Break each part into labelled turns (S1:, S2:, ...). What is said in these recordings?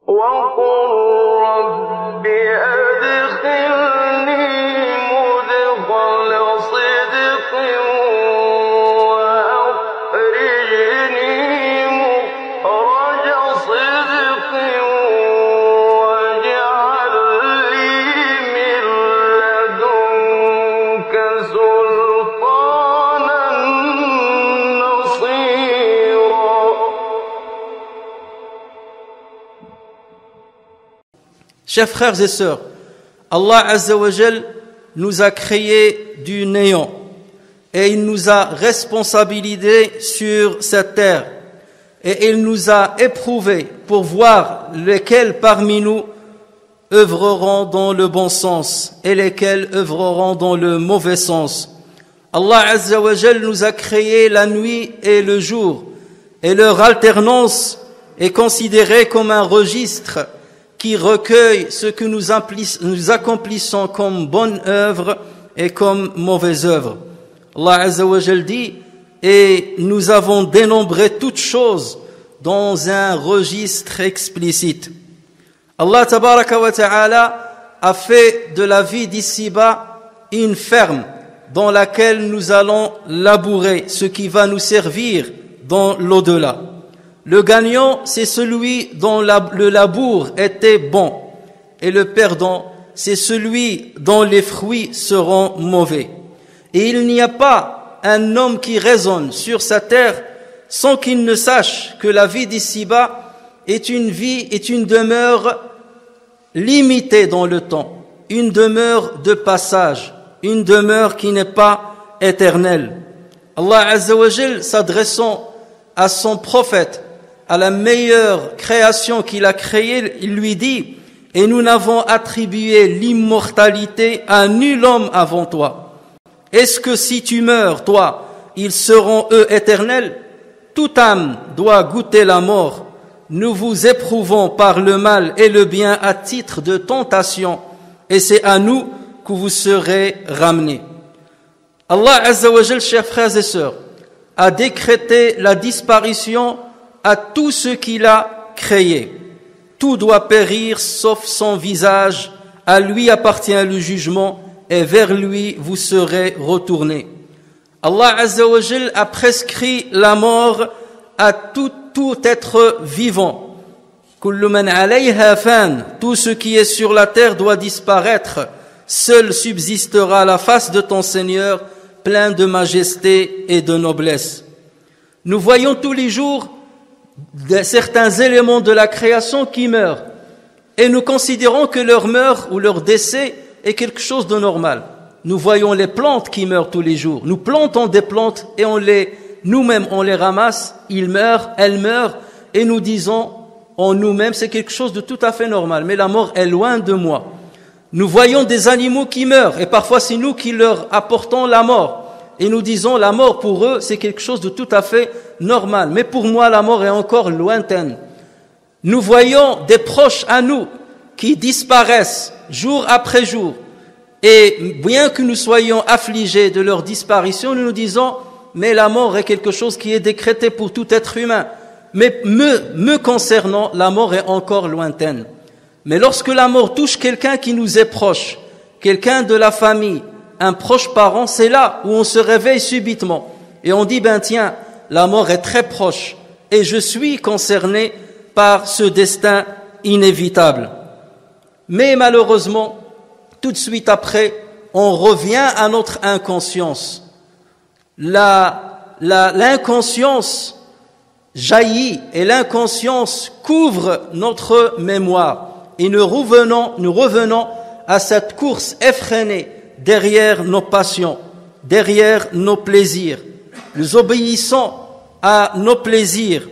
S1: وقل رب أدخلني مدخل صدق وأخرجني مخرج صدق واجعل لي من لدنك سلطانا نصيرا.
S2: Chers frères et sœurs, Allah Azza wa Jal nous a créés du néant et il nous a responsabilisés sur cette terre et il nous a éprouvés pour voir lesquels parmi nous œuvreront dans le bon sens et lesquels œuvreront dans le mauvais sens. Allah Azza wa Jal nous a créé la nuit et le jour et leur alternance est considérée comme un registre qui recueille ce que nous accomplissons comme bonne œuvre et comme mauvaise œuvre. Allah Azza wa Jal dit, et nous avons dénombré toutes choses dans un registre explicite. Allah Tabaraka wa Ta'ala a fait de la vie d'ici-bas une ferme dans laquelle nous allons labourer ce qui va nous servir dans l'au-delà. Le gagnant, c'est celui dont le labour était bon, et le perdant, c'est celui dont les fruits seront mauvais. Et il n'y a pas un homme qui raisonne sur sa terre sans qu'il ne sache que la vie d'ici-bas est une demeure limitée dans le temps, une demeure de passage, une demeure qui n'est pas éternelle. Allah Azza wa Jal, s'adressant à son prophète, à la meilleure création qu'il a créée, il lui dit, et nous n'avons attribué l'immortalité à nul homme avant toi. Est-ce que si tu meurs, toi, ils seront eux éternels? Toute âme doit goûter la mort. Nous vous éprouvons par le mal et le bien à titre de tentation, et c'est à nous que vous serez ramenés. Allah Azza wa Jal, chers frères et sœurs, a décrété la disparition à tout ce qu'il a créé. Tout doit périr sauf son visage. À lui appartient le jugement et vers lui vous serez retournés. Allah Azza wa Jal a prescrit la mort à tout être vivant. Kullu man alayha fan. Tout ce qui est sur la terre doit disparaître. Seul subsistera la face de ton Seigneur, plein de majesté et de noblesse. Nous voyons tous les jours certains éléments de la création qui meurent et nous considérons que leur mort ou leur décès est quelque chose de normal. Nous voyons les plantes qui meurent tous les jours. Nous plantons des plantes et nous-mêmes on les ramasse, ils meurent, elles meurent et nous disons en nous-mêmes c'est quelque chose de tout à fait normal. Mais la mort est loin de moi. Nous voyons des animaux qui meurent et parfois c'est nous qui leur apportons la mort. Et nous disons la mort pour eux c'est quelque chose de tout à fait normal, mais pour moi la mort est encore lointaine. Nous voyons des proches à nous qui disparaissent jour après jour et bien que nous soyons affligés de leur disparition, nous nous disons mais la mort est quelque chose qui est décrété pour tout être humain, mais me concernant la mort est encore lointaine. Mais lorsque la mort touche quelqu'un qui nous est proche, quelqu'un de la famille, un proche parent, c'est là où on se réveille subitement et on dit ben tiens, la mort est très proche et je suis concerné par ce destin inévitable. Mais malheureusement, tout de suite après, on revient à notre inconscience. L'inconscience jaillit et l'inconscience couvre notre mémoire et nous revenons à cette course effrénée derrière nos passions, derrière nos plaisirs. Nous obéissons à nos plaisirs,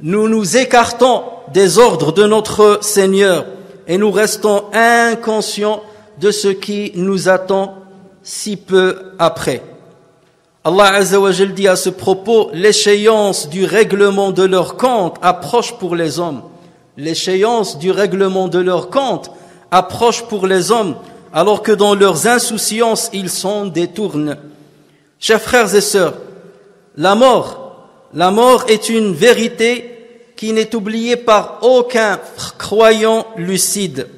S2: nous nous écartons des ordres de notre Seigneur et nous restons inconscients de ce qui nous attend si peu après. Allah Azza wa Jal dit à ce propos, l'échéance du règlement de leur compte approche pour les hommes. L'échéance du règlement de leur compte approche pour les hommes, alors que dans leurs insouciances, ils s'en détournent. Chers frères et sœurs, la mort est une vérité qui n'est oublié par aucun croyant lucide.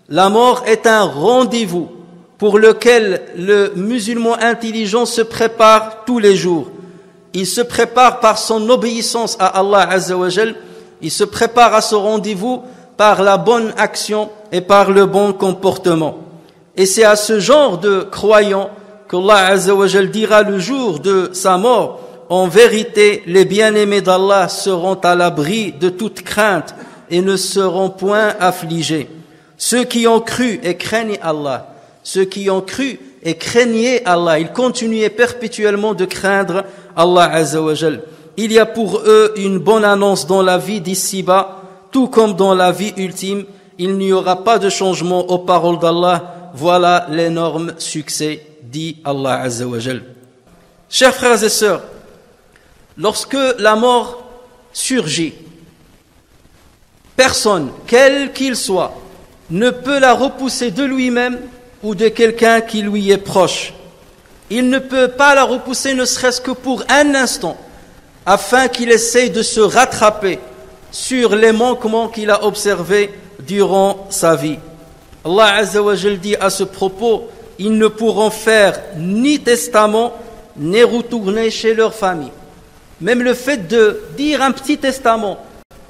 S2: La mort est un rendez-vous pour lequel le musulman intelligent se prépare tous les jours. Il se prépare par son obéissance à Allah Azza wa Jal. Il se prépare à ce rendez-vous par la bonne action et par le bon comportement. Et c'est à ce genre de croyants qu'Allah Azza wa Jal dira le jour de sa mort: en vérité, les bien-aimés d'Allah seront à l'abri de toute crainte et ne seront point affligés. Ceux qui ont cru et craignent Allah, ceux qui ont cru et craignaient Allah, ils continuaient perpétuellement de craindre Allah Azza wa Jal. Il y a pour eux une bonne annonce dans la vie d'ici-bas, tout comme dans la vie ultime. Il n'y aura pas de changement aux paroles d'Allah. Voilà l'énorme succès, dit Allah Azza wa Jal. Chers frères et sœurs, lorsque la mort surgit, personne, quel qu'il soit, ne peut la repousser de lui-même ou de quelqu'un qui lui est proche. Il ne peut pas la repousser ne serait-ce que pour un instant, afin qu'il essaye de se rattraper sur les manquements qu'il a observés durant sa vie. Allah Azza wa Jal dit à ce propos: ils ne pourront faire ni testament, ni retourner chez leur famille. Même le fait de dire un petit testament,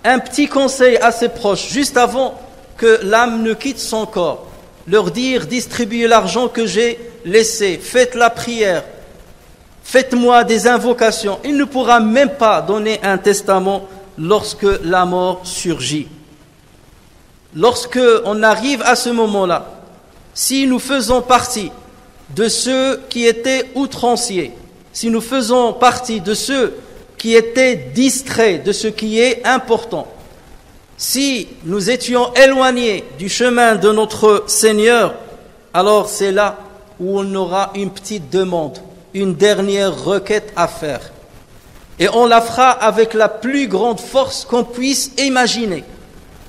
S2: un petit conseil à ses proches, juste avant que l'âme ne quitte son corps, leur dire: distribuez l'argent que j'ai laissé, faites la prière, faites-moi des invocations. Il ne pourra même pas donner un testament lorsque la mort surgit. Lorsque on arrive à ce moment-là, si nous faisons partie de ceux qui étaient outranciers, si nous faisons partie de ceux qui étaient distraits de ce qui est important, si nous étions éloignés du chemin de notre Seigneur, alors c'est là où on aura une petite demande, une dernière requête à faire. Et on la fera avec la plus grande force qu'on puisse imaginer.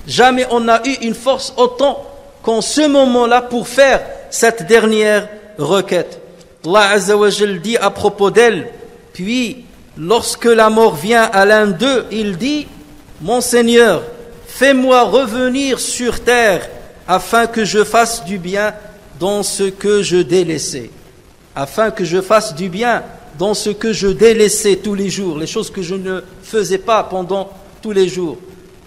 S2: Jamais on n'a eu une force autant qu'en ce moment-là pour faire cette dernière requête. Allah Azza wa Jal dit à propos d'elle: puis lorsque la mort vient à l'un d'eux, il dit: mon Seigneur, fais-moi revenir sur terre afin que je fasse du bien dans ce que je délaissais. Afin que je fasse du bien dans ce que je délaissais tous les jours, les choses que je ne faisais pas pendant tous les jours.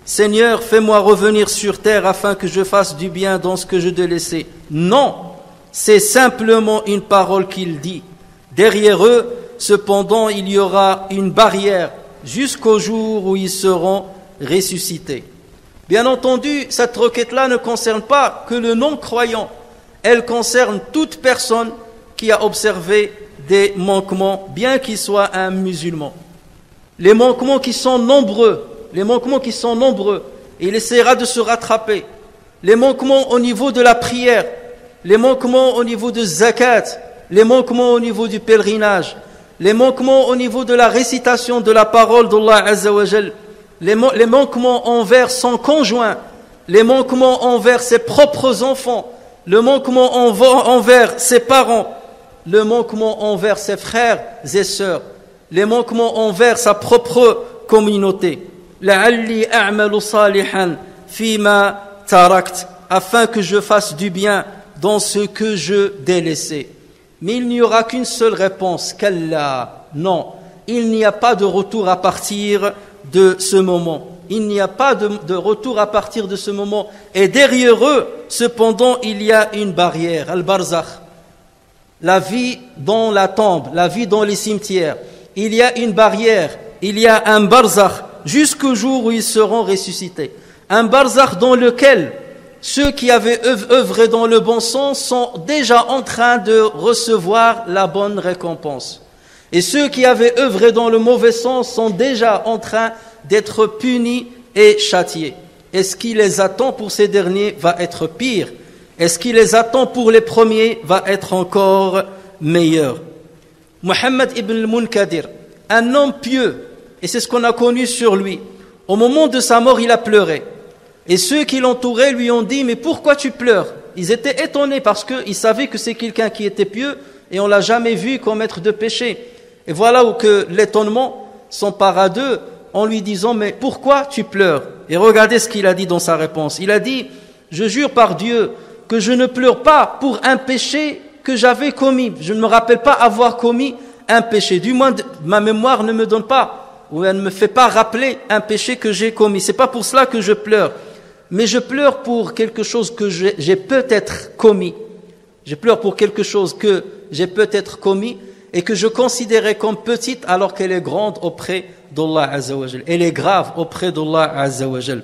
S2: Seigneur, fais-moi revenir sur terre afin que je fasse du bien dans ce que je délaissais. Non, c'est simplement une parole qu'il dit. Derrière eux, cependant, il y aura une barrière jusqu'au jour où ils seront ressuscités. Bien entendu, cette requête-là ne concerne pas que le non-croyant. Elle concerne toute personne qui a observé des manquements, bien qu'il soit un musulman. Les manquements qui sont nombreux, et il essaiera de se rattraper. Les manquements au niveau de la prière, les manquements au niveau de zakat, les manquements au niveau du pèlerinage, les manquements au niveau de la récitation de la parole d'Allah Azza wa Jal, les manquements envers son conjoint, les manquements envers ses propres enfants, le manquement envers ses parents, le manquement envers ses frères et sœurs, les manquements envers sa propre communauté. La'alli a'malu salihan fima tarakt, afin que je fasse du bien dans ce que je délaissais. Mais il n'y aura qu'une seule réponse: qu'Allah. Non, il n'y a pas de retour à partir de ce moment. Il n'y a pas de retour à partir de ce moment. Et derrière eux, cependant, il y a une barrière, al-barzakh. La vie dans la tombe, la vie dans les cimetières. Il y a une barrière, il y a un barzakh, jusqu'au jour où ils seront ressuscités. Un barzakh dans lequel ceux qui avaient œuvré dans le bon sens sont déjà en train de recevoir la bonne récompense. Et ceux qui avaient œuvré dans le mauvais sens sont déjà en train d'être punis et châtiés. Et ce qui les attend pour ces derniers va être pire. Et ce qui les attend pour les premiers va être encore meilleur. Muhammad ibn al-Munkadir, un homme pieux, et c'est ce qu'on a connu sur lui. Au moment de sa mort, il a pleuré. Et ceux qui l'entouraient lui ont dit: mais pourquoi tu pleures? Ils étaient étonnés parce qu'ils savaient que c'est quelqu'un qui était pieux et on ne l'a jamais vu commettre de péché. Et voilà où que l'étonnement s'empara d'eux en lui disant, mais pourquoi tu pleures? Et regardez ce qu'il a dit dans sa réponse. Il a dit, je jure par Dieu que je ne pleure pas pour un péché que j'avais commis. Je ne me rappelle pas avoir commis un péché. Du moins, ma mémoire ne me donne pas, ou elle ne me fait pas rappeler un péché que j'ai commis. C'est pas pour cela que je pleure. Mais je pleure pour quelque chose que j'ai peut-être commis. Je pleure pour quelque chose que j'ai peut-être commis et que je considérais comme petite alors qu'elle est grande auprès d'Allah Azza wa Jal. Elle est grave auprès d'Allah Azza wa Jal.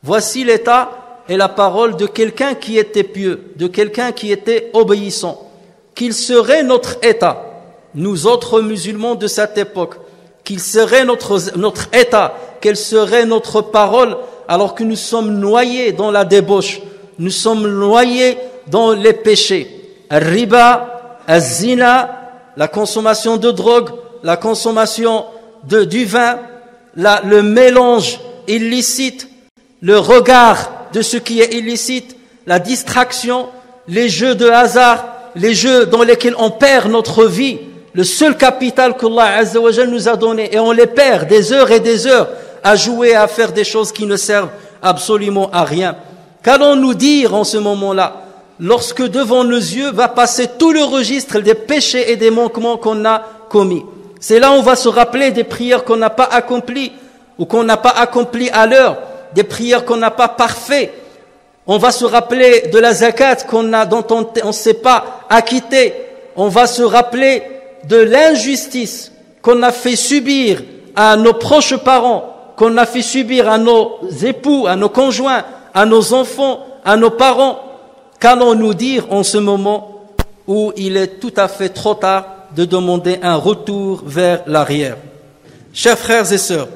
S2: Voici l'état et la parole de quelqu'un qui était pieux, de quelqu'un qui était obéissant. Qu'il serait notre état, nous autres musulmans de cette époque, qu'il serait notre état, quelle serait notre parole alors que nous sommes noyés dans la débauche, nous sommes noyés dans les péchés. Al-riba, al-zina, la consommation de drogue, la consommation du vin, le mélange illicite, le regard de ce qui est illicite, la distraction, les jeux de hasard, les jeux dans lesquels on perd notre vie, le seul capital qu'Allah Azza wa Jal nous a donné, et on les perd des heures et des heures à jouer, à faire des choses qui ne servent absolument à rien. Qu'allons-nous dire en ce moment-là, lorsque devant nos yeux va passer tout le registre des péchés et des manquements qu'on a commis? C'est là où on va se rappeler des prières qu'on n'a pas accomplies ou qu'on n'a pas accomplies à l'heure, des prières qu'on n'a pas parfaites. On va se rappeler de la zakat dont on ne s'est pas acquitté. On va se rappeler de l'injustice qu'on a fait subir à nos proches parents, qu'on a fait subir à nos époux, à nos conjoints, à nos enfants, à nos parents. Qu'allons-nous dire en ce moment où il est tout à fait trop tard de demander un retour vers l'arrière? Chers frères et sœurs,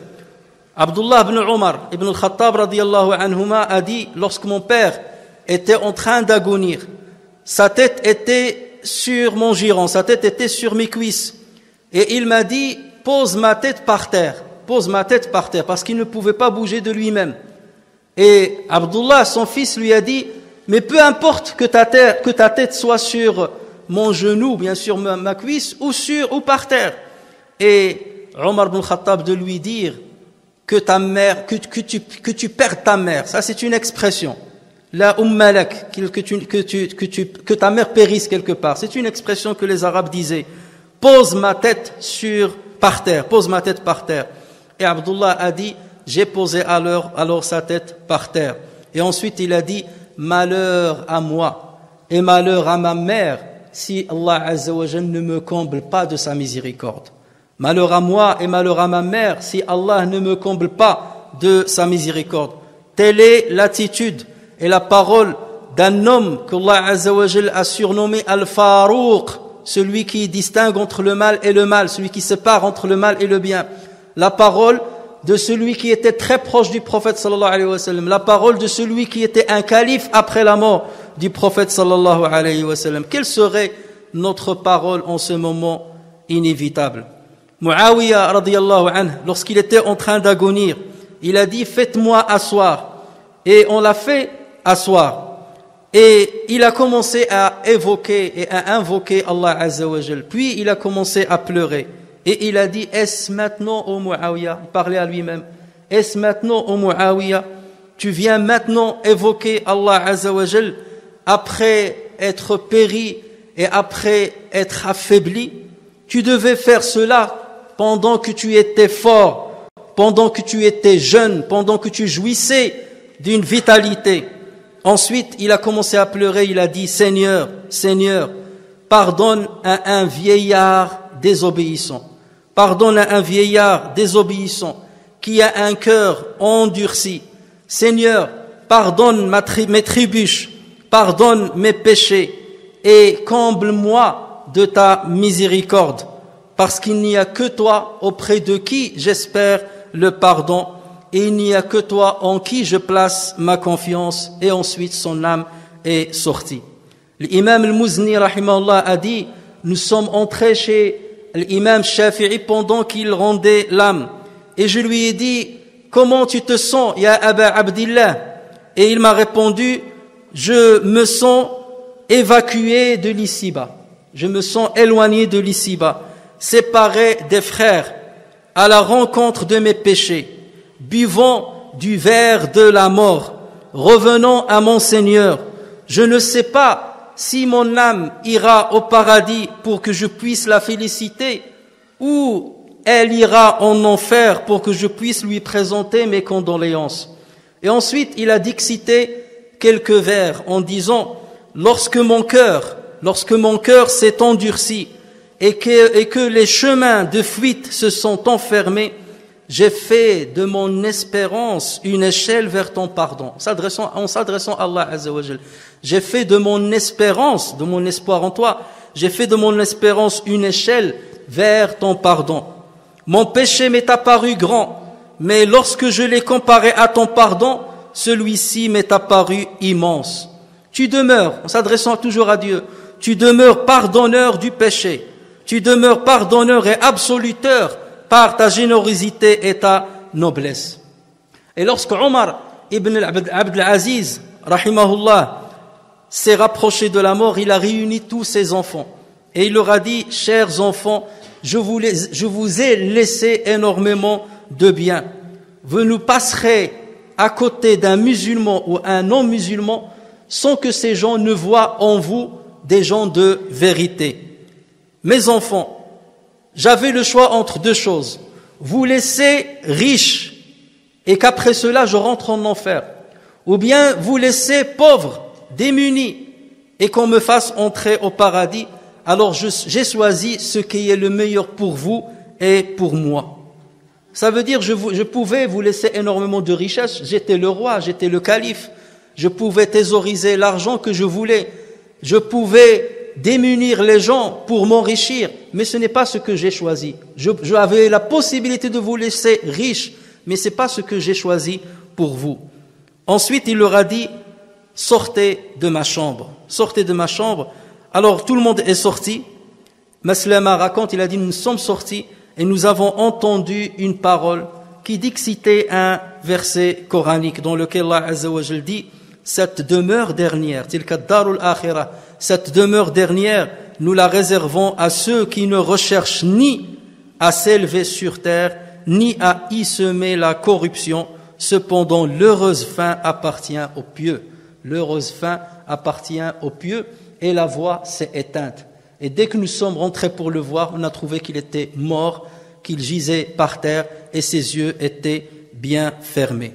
S2: Abdullah ibn Omar ibn al-Khattab radiyallahu anhuma a dit, lorsque mon père était en train d'agonir, sa tête était sur mon giron, sa tête était sur mes cuisses, et il m'a dit, pose ma tête par terre, parce qu'il ne pouvait pas bouger de lui-même. Et Abdullah, son fils, lui a dit, mais peu importe que ta tête soit sur mon genou, bien sûr ma cuisse, ou par terre. Et Omar ibn al-Khattab de lui dire que ta mère, que tu perds ta mère. Ça, c'est une expression. La ummalak, que ta mère périsse quelque part. C'est une expression que les Arabes disaient. Pose ma tête par terre. Et Abdullah a dit, j'ai posé alors sa tête par terre. Et ensuite, il a dit, malheur à moi et malheur à ma mère si Allah Azza wa Jal ne me comble pas de sa miséricorde. Malheur à moi et malheur à ma mère si Allah ne me comble pas de sa miséricorde. Telle est l'attitude et la parole d'un homme qu'Allah Azza wa Jal a surnommé Al-Farouq, celui qui distingue entre le mal et le mal, celui qui sépare entre le mal et le bien. La parole de celui qui était très proche du prophète sallallahu alayhi wa sallam, la parole de celui qui était un calife après la mort du prophète sallallahu alayhi wa sallam. Quelle serait notre parole en ce moment inévitable? Muawiyah radiyallahu anhu, lorsqu'il était en train d'agonir, il a dit, faites-moi asseoir. Et on l'a fait asseoir. Et il a commencé à évoquer et à invoquer Allah Azza wa Jal. Puis il a commencé à pleurer. Et il a dit, est-ce maintenant, ô Muawiyah, il parlait à lui-même, est-ce maintenant, ô Muawiyah, tu viens maintenant évoquer Allah Azza wa Jal après être péri et après être affaibli? Tu devais faire cela pendant que tu étais fort, pendant que tu étais jeune, pendant que tu jouissais d'une vitalité. Ensuite, il a commencé à pleurer, il a dit, Seigneur, Seigneur, pardonne à un vieillard désobéissant. Pardonne à un vieillard désobéissant qui a un cœur endurci. Seigneur, pardonne mes trébuches, pardonne mes péchés et comble-moi de ta miséricorde, parce qu'il n'y a que toi auprès de qui j'espère le pardon et il n'y a que toi en qui je place ma confiance. Et ensuite son âme est sortie. L'imam al-Muzni rahimahullah a dit, nous sommes entrés chez l'imam Shafi'i pendant qu'il rendait l'âme et je lui ai dit, comment tu te sens ya Aba Abdillah? Et il m'a répondu, je me sens évacué de l'ici-bas, je me sens éloigné de l'ici-bas, séparé des frères. à la rencontre de mes péchés, buvant du verre de la mort, revenant à mon Seigneur. Je ne sais pas si mon âme ira au paradis pour que je puisse la féliciter ou elle ira en enfer pour que je puisse lui présenter mes condoléances. Et ensuite, il a dicté quelques vers en disant « Lorsque mon cœur s'est endurci et que les chemins de fuite se sont enfermés, j'ai fait de mon espérance une échelle vers ton pardon. » En s'adressant à Allah Azza wa Jal. J'ai fait de mon espérance, de mon espoir en toi, j'ai fait de mon espérance une échelle vers ton pardon. Mon péché m'est apparu grand, mais lorsque je l'ai comparé à ton pardon, celui-ci m'est apparu immense. Tu demeures, en s'adressant toujours à Dieu, tu demeures pardonneur du péché, tu demeures pardonneur et absoluteur par ta générosité et ta noblesse. Et lorsque Omar ibn Abd al-Aziz, rahimahullah, s'est rapproché de la mort, il a réuni tous ses enfants. Et il leur a dit, chers enfants, je vous ai laissé énormément de biens. Vous nous passerez à côté d'un musulman ou un non-musulman sans que ces gens ne voient en vous des gens de vérité. Mes enfants, j'avais le choix entre deux choses. Vous laisser riche et qu'après cela je rentre en enfer. Ou bien vous laisser pauvre, démuni et qu'on me fasse entrer au paradis. Alors j'ai choisi ce qui est le meilleur pour vous et pour moi. Ça veut dire je pouvais vous laisser énormément de richesses. J'étais le roi, j'étais le calife. Je pouvais thésauriser l'argent que je voulais. Je pouvais démunir les gens pour m'enrichir. Mais ce n'est pas ce que j'ai choisi. J'avais la possibilité de vous laisser riche, mais ce n'est pas ce que j'ai choisi pour vous. Ensuite, il leur a dit, sortez de ma chambre. Sortez de ma chambre. Alors tout le monde est sorti. Maslama raconte, il a dit, nous sommes sortis et nous avons entendu une parole qui dictait un verset coranique dans lequel Allah Azza wa Jal dit, cette demeure dernière, tilka darul akhirah, cette demeure dernière, nous la réservons à ceux qui ne recherchent ni à s'élever sur terre, ni à y semer la corruption. Cependant, l'heureuse fin appartient aux pieux. L'heureuse fin appartient aux pieux. Et la voix s'est éteinte. Et dès que nous sommes rentrés pour le voir, on a trouvé qu'il était mort, qu'il gisait par terre et ses yeux étaient bien fermés.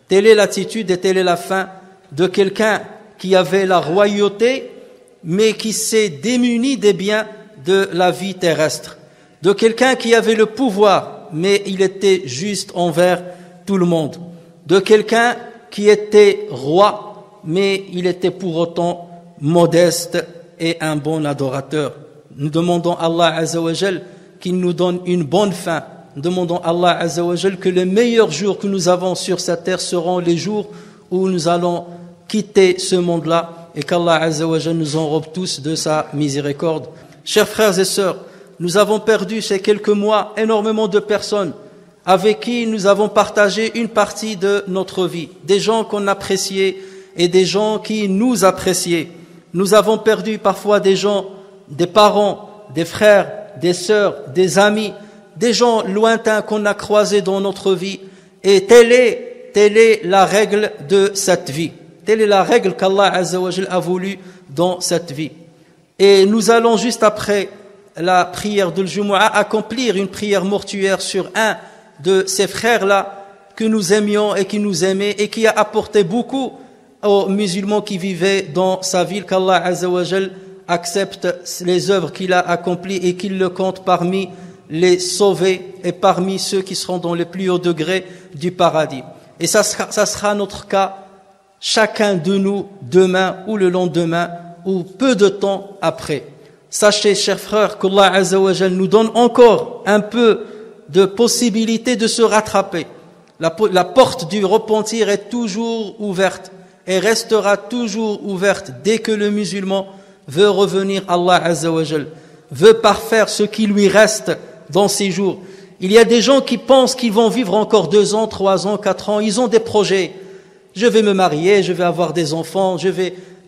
S2: Telle est l'attitude et telle est la fin de quelqu'un qui avait la royauté, mais qui s'est démuni des biens de la vie terrestre. De quelqu'un qui avait le pouvoir, mais il était juste envers tout le monde. De quelqu'un qui était roi, mais il était pour autant modeste et un bon adorateur. Nous demandons à Allah Azza wa Jal qu'il nous donne une bonne fin. Nous demandons à Allah Azza wa Jal que les meilleurs jours que nous avons sur cette terre seront les jours où nous allons quitter ce monde-là et qu'Allah Azza wa Jal nous enrobe tous de sa miséricorde. Chers frères et sœurs, nous avons perdu ces quelques mois énormément de personnes avec qui nous avons partagé une partie de notre vie. Des gens qu'on appréciait et des gens qui nous appréciaient. Nous avons perdu parfois des gens, des parents, des frères, des sœurs, des amis, des gens lointains qu'on a croisés dans notre vie. Et telle est la règle de cette vie. Telle est la règle qu'Allah Azza wa Jal a voulu dans cette vie. Et nous allons juste après la prière de l'Jumu'ah accomplir une prière mortuaire sur un de ces frères-là que nous aimions et qui nous aimait et qui a apporté beaucoup aux musulmans qui vivaient dans sa ville, qu'Allah Azza wa Jal accepte les œuvres qu'il a accomplies et qu'il le compte parmi les sauvés et parmi ceux qui seront dans les plus hauts degrés du paradis. Et ça sera notre cas, chacun de nous, demain ou le lendemain ou peu de temps après. Sachez, chers frères, qu'Allah Azza wa Jal nous donne encore un peu de possibilité de se rattraper. La porte du repentir est toujours ouverte et restera toujours ouverte dès que le musulman veut revenir à Allah Azza wa Jal, veut parfaire ce qui lui reste dans ces jours. Il y a des gens qui pensent qu'ils vont vivre encore 2 ans, 3 ans, 4 ans. Ils ont des projets. Je vais me marier, je vais avoir des enfants,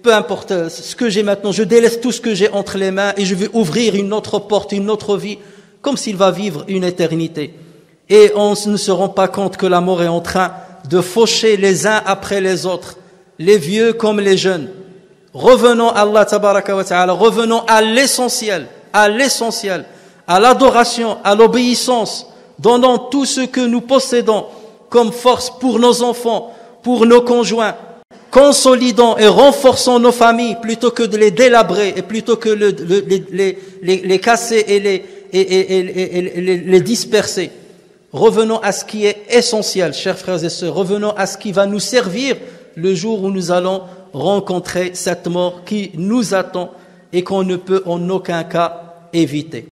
S2: peu importe ce que j'ai maintenant, je délaisse tout ce que j'ai entre les mains et je vais ouvrir une autre porte, une autre vie, comme s'il va vivre une éternité. et on ne se rend pas compte que la mort est en train de faucher les uns après les autres, les vieux comme les jeunes. Revenons à Allah tabaraka wa ta'ala, revenons à l'essentiel, à l'adoration, à l'obéissance, donnant tout ce que nous possédons comme force pour nos enfants, pour nos conjoints, consolidant et renforçant nos familles plutôt que de les délabrer et plutôt que les casser et les disperser. Revenons à ce qui est essentiel, chers frères et sœurs. Revenons à ce qui va nous servir le jour où nous allons rencontrer cette mort qui nous attend et qu'on ne peut en aucun cas éviter.